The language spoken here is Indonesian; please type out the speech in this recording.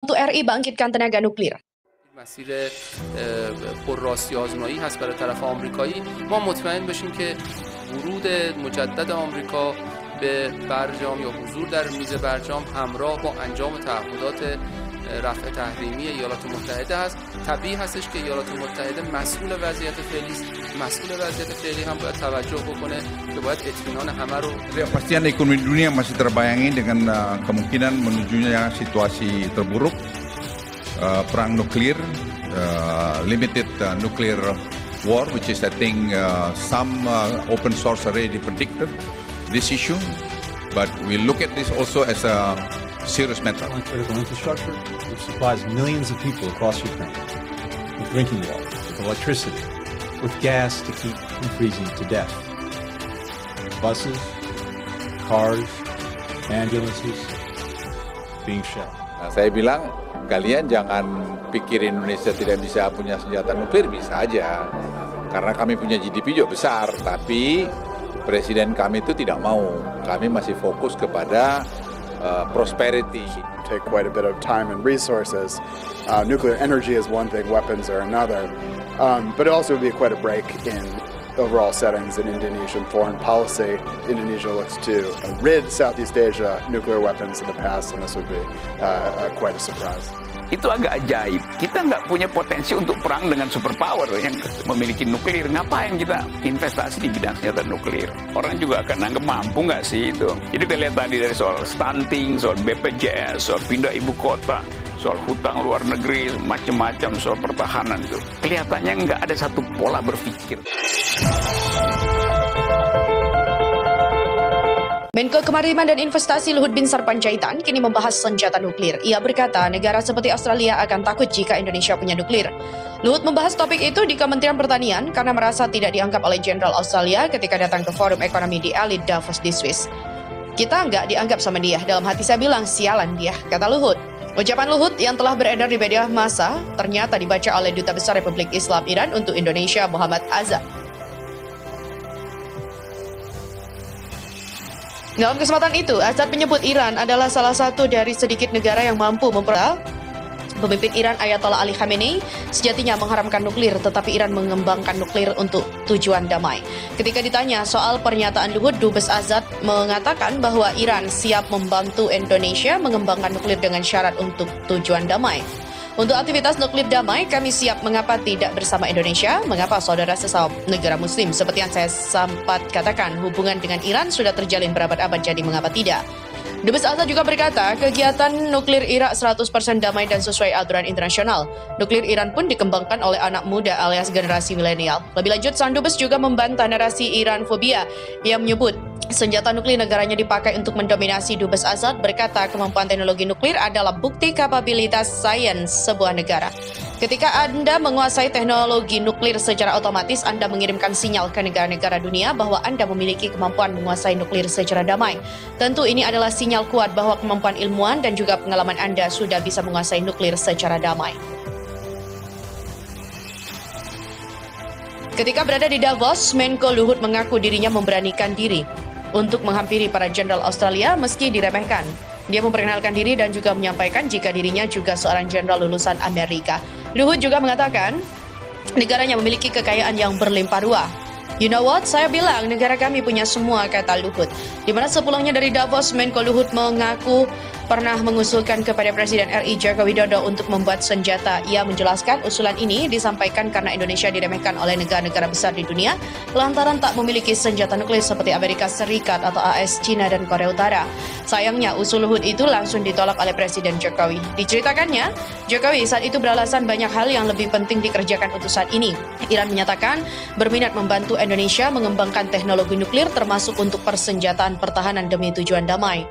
untuk RI bangkitkan tenaga nuklir. مسیر پرراستی آزمایی هست برای طرف آمریکایی. ما مطمئن بشیم که ورود مجدد آمریکا به برجام یا حضور در میز برجام همراه با انجام تعهدات رفع تحریمی ایالات متحده است. طبیعی هستش که ایالات متحده مسئول وضعیت فعلی است. مسئول وضعیت فعلی هم باید توجه بکنه که باید اطمینان همه رو. Kepastian ekonomi dunia masih terbayangi dengan kemungkinan menujunya situasi terburuk, perang nuklir, limited nuclear war, which is I think some open source already predicted this issue, but we look at this also as a serious matter. Critical infrastructure, which supplies millions of people across Ukraine with drinking water, with electricity, with gas to keep from freezing to death. Buses, cars, ambulances being shelled. Nah, saya bilang kalian jangan pikir Indonesia tidak bisa punya senjata nuklir, bisa aja. Karena kami punya GDP juga besar, tapi presiden kami itu tidak mau. Kami masih fokus kepada prosperity. Take quite a bit of time and resources. Nuclear energy is one thing, weapons are another. But it also would be quite a break in overall settings in Indonesian foreign policy. Indonesia looks to rid Southeast Asia nuclear weapons in the past, and this would be quite a surprise. Itu agak ajaib. Kita nggak punya potensi untuk perang dengan superpower yang memiliki nuklir. Ngapain kita investasi di bidang senjata nuklir? Orang juga akan anggap mampu nggak sih itu. Jadi kita lihat tadi dari soal stunting, soal BPJS, soal pindah ibu kota, soal hutang luar negeri, macam-macam soal pertahanan itu. Kelihatannya nggak ada satu pola berpikir. Menko Kemaritiman dan Investasi Luhut Binsar Panjaitan kini membahas senjata nuklir. Ia berkata negara seperti Australia akan takut jika Indonesia punya nuklir. Luhut membahas topik itu di Kementerian Pertanian karena merasa tidak dianggap oleh Jenderal Australia ketika datang ke forum ekonomi di elit Davos di Swiss. Kita nggak dianggap sama dia, dalam hati saya bilang sialan dia, kata Luhut. Ucapan Luhut yang telah beredar di media massa ternyata dibaca oleh Duta Besar Republik Islam Iran untuk Indonesia Muhammad Azhar. Dalam kesempatan itu, Azhar menyebut Iran adalah salah satu dari sedikit negara yang mampu pemimpin Iran Ayatollah Ali Khamenei sejatinya mengharamkan nuklir, tetapi Iran mengembangkan nuklir untuk tujuan damai. Ketika ditanya soal pernyataan Luhut, Dubes Azhar mengatakan bahwa Iran siap membantu Indonesia mengembangkan nuklir dengan syarat untuk tujuan damai. Untuk aktivitas nuklir damai, kami siap. Mengapa tidak bersama Indonesia? Mengapa saudara sesama negara muslim? Seperti yang saya sempat katakan, hubungan dengan Iran sudah terjalin berabad-abad, jadi mengapa tidak? Dubes Azhar juga berkata, kegiatan nuklir Irak 100% damai dan sesuai aturan internasional. Nuklir Iran pun dikembangkan oleh anak muda alias generasi milenial. Lebih lanjut, sang Dubes juga membantah narasi Iran fobia yang menyebut senjata nuklir negaranya dipakai untuk mendominasi. Dubes Azhar berkata kemampuan teknologi nuklir adalah bukti kapabilitas sains sebuah negara. Ketika Anda menguasai teknologi nuklir, secara otomatis Anda mengirimkan sinyal ke negara-negara dunia bahwa Anda memiliki kemampuan menguasai nuklir secara damai. Tentu ini adalah sinyal kuat bahwa kemampuan ilmuwan dan juga pengalaman Anda sudah bisa menguasai nuklir secara damai. Ketika berada di Davos, Menko Luhut mengaku dirinya memberanikan diri untuk menghampiri para jenderal Australia meski diremehkan. Dia memperkenalkan diri dan juga menyampaikan jika dirinya juga seorang jenderal lulusan Amerika. Luhut juga mengatakan negaranya memiliki kekayaan yang berlimpah ruah. You know what? Saya bilang negara kami punya semua, kata Luhut. Di mana sepulangnya dari Davos, Menko Luhut mengaku pernah mengusulkan kepada Presiden RI Joko Widodo untuk membuat senjata. Ia menjelaskan usulan ini disampaikan karena Indonesia diremehkan oleh negara-negara besar di dunia lantaran tak memiliki senjata nuklir seperti Amerika Serikat atau AS, China, dan Korea Utara. Sayangnya usul Luhut itu langsung ditolak oleh Presiden Jokowi. Diceritakannya, Jokowi saat itu beralasan banyak hal yang lebih penting dikerjakan untuk saat ini. Iran menyatakan berminat membantu Indonesia mengembangkan teknologi nuklir termasuk untuk persenjataan pertahanan demi tujuan damai.